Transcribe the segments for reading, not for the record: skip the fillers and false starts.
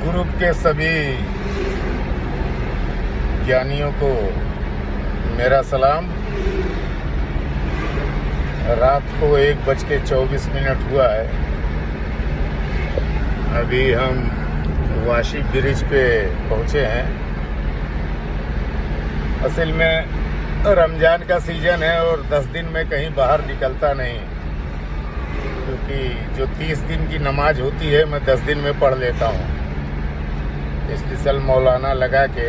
Group के सभी ज्ञानियों को मेरा सलाम। रात को 1:24 हुआ है। अभी हम वाशी ब्रिज पे पहुंचे हैं। असल में रमज़ान का सीज़न है और 10 दिन में कहीं बाहर निकलता नहीं, क्योंकि जो 30 दिन की नमाज होती है मैं 10 दिन में पढ़ लेता हूँ। स्पेशल मौलाना लगा के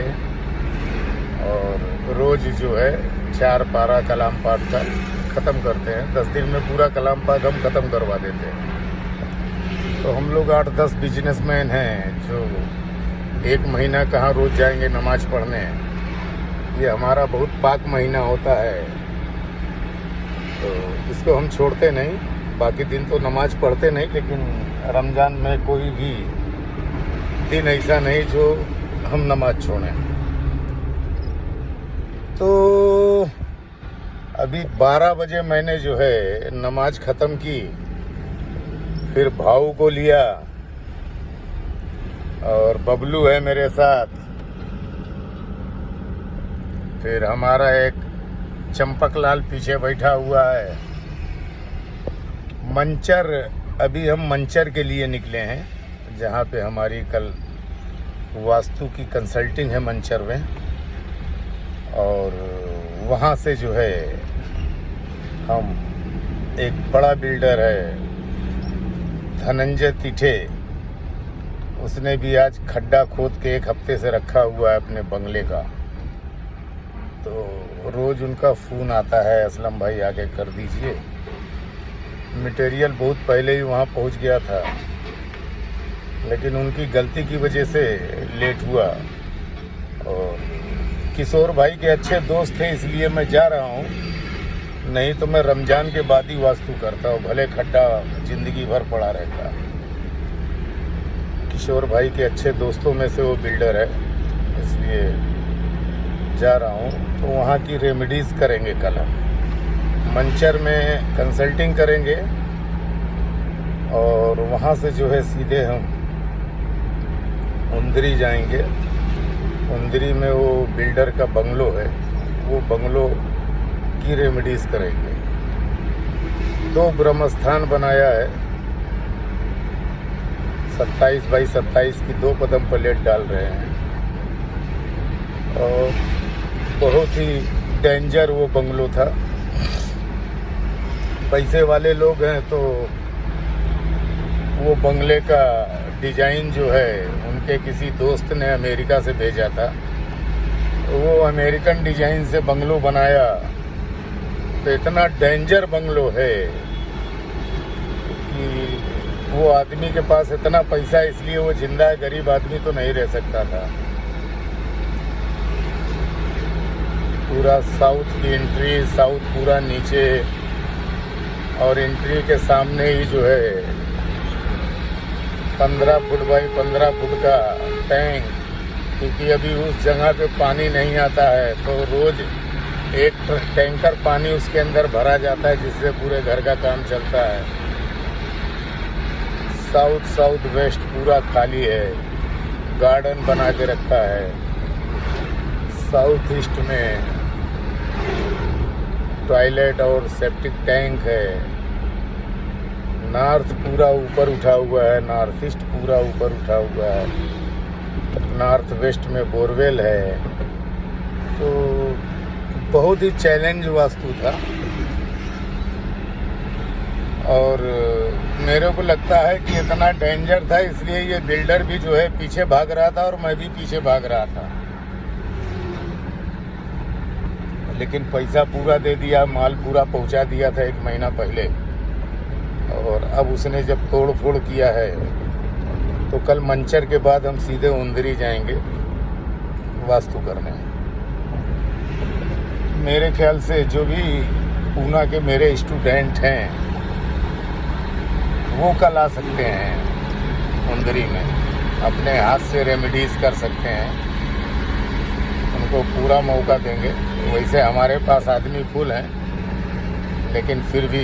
और रोज़ जो है 4 पारा कलाम पाक का ख़त्म करते हैं। 10 दिन में पूरा कलाम पाक हम ख़त्म करवा देते हैं। तो हम लोग 8-10 बिजनेसमैन हैं जो 1 महीना कहाँ रोज़ जाएंगे नमाज पढ़ने। ये हमारा बहुत पाक महीना होता है, तो इसको हम छोड़ते नहीं। बाकी दिन तो नमाज पढ़ते नहीं, लेकिन रमज़ान में कोई भी दिन ऐसा नहीं जो हम नमाज छोड़ें। तो अभी 12 बजे मैंने जो है नमाज ख़त्म की, फिर भाऊ को लिया और बबलू है मेरे साथ, फिर हमारा एक चंपकलाल पीछे बैठा हुआ है। मंचर, अभी हम मंचर के लिए निकले हैं, जहाँ पे हमारी कल वास्तु की कंसल्टिंग है मंचर में। और वहाँ से जो है हम, एक बड़ा बिल्डर है धनंजय तिठे, उसने भी आज खड्डा खोद के 1 हफ्ते से रखा हुआ है अपने बंगले का। तो रोज़ उनका फ़ोन आता है, असलम भाई आके कर दीजिए। मटेरियल बहुत पहले ही वहाँ पहुँच गया था, लेकिन उनकी गलती की वजह से लेट हुआ। और किशोर भाई के अच्छे दोस्त थे इसलिए मैं जा रहा हूँ, नहीं तो मैं रमज़ान के बाद ही वास्तु करता हूँ, भले खड्डा ज़िंदगी भर पड़ा रहता। किशोर भाई के अच्छे दोस्तों में से वो बिल्डर है, इसलिए जा रहा हूँ। तो वहाँ की रेमेडीज़ करेंगे कल हम। मंचर में कंसल्टिंग करेंगे और वहाँ से जो है सीधे हम उंदरी जाएंगे। उंदरी में वो बिल्डर का बंगलो है, वो बंगलो की रेमेडीज़ करेंगे। 2 ब्रह्मस्थान बनाया है, 27x27 की 2 कदम प्लेट डाल रहे हैं। और बहुत ही डेंजर वो बंगलो था। पैसे वाले लोग हैं तो वो बंगले का डिज़ाइन जो है उनके किसी दोस्त ने अमेरिका से भेजा था। वो अमेरिकन डिज़ाइन से बंगलो बनाया, तो इतना डेंजर बंगलो है कि वो आदमी के पास इतना पैसा, इसलिए वो जिंदा है, गरीब आदमी तो नहीं रह सकता था। पूरा साउथ की एंट्री, साउथ पूरा नीचे, और एंट्री के सामने ही जो है 15 फुट बाई 15 फुट का टैंक, क्योंकि अभी उस जगह पे पानी नहीं आता है, तो रोज़ 1 टैंकर पानी उसके अंदर भरा जाता है, जिससे पूरे घर का काम चलता है। साउथ वेस्ट पूरा खाली है, गार्डन बना के रखा है। साउथ ईस्ट में टॉयलेट और सेप्टिक टैंक है। नॉर्थ पूरा ऊपर उठा हुआ है, नॉर्थ ईस्ट पूरा ऊपर उठा हुआ है, नॉर्थ वेस्ट में बोरवेल है। तो बहुत ही चैलेंज वास्तु था। और मेरे को लगता है कि इतना डेंजर था, इसलिए ये बिल्डर भी जो है पीछे भाग रहा था और मैं भी पीछे भाग रहा था। लेकिन पैसा पूरा दे दिया, माल पूरा पहुंचा दिया था 1 महीना पहले। और अब उसने जब तोड़ फोड़ किया है, तो कल मंचर के बाद हम सीधे उंदरी जाएंगे वास्तु करने। मेरे ख्याल से जो भी पूना के मेरे स्टूडेंट हैं वो कल आ सकते हैं उंदरी में, अपने हाथ से रेमेडीज़ कर सकते हैं। उनको पूरा मौका देंगे। वैसे हमारे पास आदमी फुल हैं, लेकिन फिर भी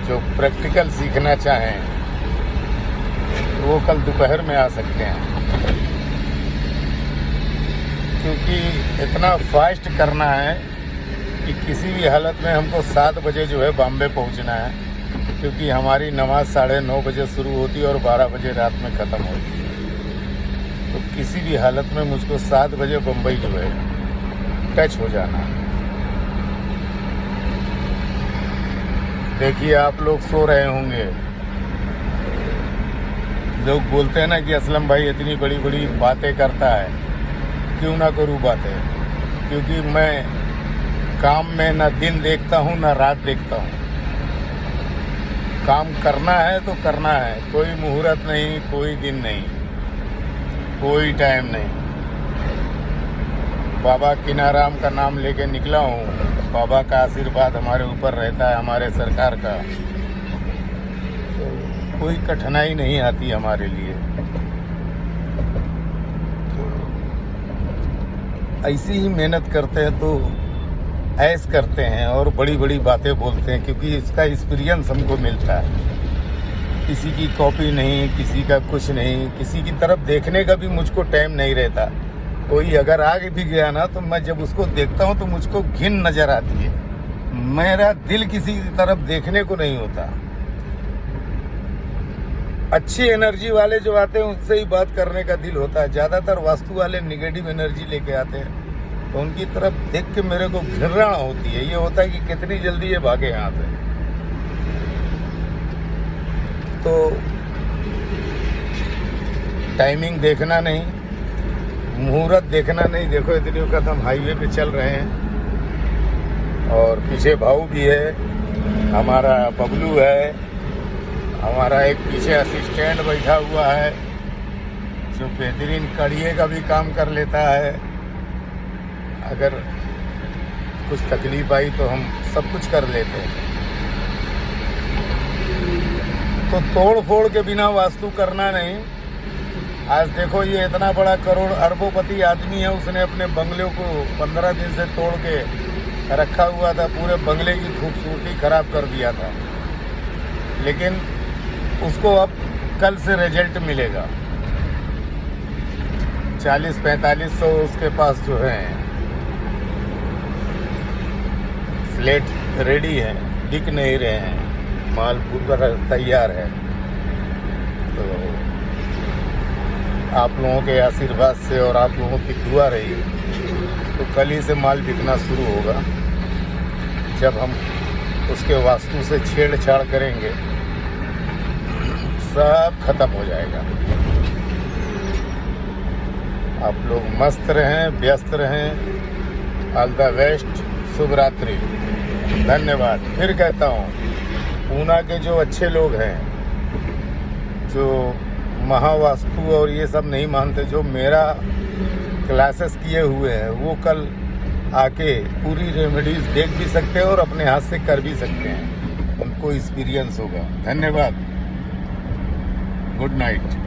जो प्रैक्टिकल सीखना चाहें वो कल दोपहर में आ सकते हैं, क्योंकि इतना फास्ट करना है कि किसी भी हालत में हमको 7 बजे जो है बॉम्बे पहुंचना है, क्योंकि हमारी नमाज 9:30 बजे शुरू होती है और 12 बजे रात में ख़त्म होती है। तो किसी भी हालत में मुझको 7 बजे बम्बई जो है टच हो जाना है। देखिए, आप लोग सो रहे होंगे, लोग बोलते हैं ना कि असलम भाई इतनी बड़ी बड़ी बातें करता है, क्यों ना करूँ बातें, क्योंकि मैं काम में ना दिन देखता हूँ ना रात देखता हूँ। काम करना है तो करना है, कोई मुहूर्त नहीं, कोई दिन नहीं, कोई टाइम नहीं। बाबा किनाराम का नाम लेके निकला हूँ, बाबा का आशीर्वाद हमारे ऊपर रहता है, हमारे सरकार का, तो कोई कठिनाई नहीं आती हमारे लिए। तो ऐसी ही मेहनत करते हैं तो ऐश करते हैं और बड़ी बड़ी बातें बोलते हैं, क्योंकि इसका एक्सपीरियंस हमको मिलता है। किसी की कॉपी नहीं, किसी का कुछ नहीं, किसी की तरफ देखने का भी मुझको टाइम नहीं रहता। कोई अगर आगे भी गया ना, तो मैं जब उसको देखता हूँ तो मुझको घिन नज़र आती है। मेरा दिल किसी की तरफ देखने को नहीं होता। अच्छी एनर्जी वाले जो आते हैं उनसे ही बात करने का दिल होता है। ज़्यादातर वास्तु वाले निगेटिव एनर्जी लेके आते हैं, तो उनकी तरफ देख के मेरे को घृणा होती है। ये होता है कि कितनी जल्दी ये भागे यहाँ से। तो टाइमिंग देखना नहीं, मुहूर्त देखना नहीं। देखो, इतनी वक्त हम हाईवे पे चल रहे हैं और पीछे भाऊ भी है, हमारा बबलू है, हमारा एक पीछे असिस्टेंट बैठा हुआ है जो बेहतरीन कड़िए का भी काम कर लेता है। अगर कुछ तकलीफ आई तो हम सब कुछ कर लेते हैं। तो तोड़ फोड़ के बिना वास्तु करना नहीं। आज देखो, ये इतना बड़ा करोड़ अरबोपति आदमी है, उसने अपने बंगले को 15 दिन से तोड़ के रखा हुआ था, पूरे बंगले की खूबसूरती खराब कर दिया था। लेकिन उसको अब कल से रिजल्ट मिलेगा। 40-4500 उसके पास जो है फ्लैट रेडी है, बिक नहीं रहे हैं, माल पूरा तैयार है। तो आप लोगों के आशीर्वाद से और आप लोगों की दुआ रही तो कल ही से माल बिकना शुरू होगा। जब हम उसके वास्तु से छेड़छाड़ करेंगे, सब खत्म हो जाएगा। आप लोग मस्त रहें, व्यस्त रहें। ऑल द बेस्ट, शुभ रात्रि, धन्यवाद। फिर कहता हूँ, पूना के जो अच्छे लोग हैं, जो महावास्तु और ये सब नहीं मानते, जो मेरा क्लासेस किए हुए हैं, वो कल आके पूरी रेमेडीज देख भी सकते हैं और अपने हाथ से कर भी सकते हैं। उनको एक्सपीरियंस होगा। धन्यवाद, गुड नाइट।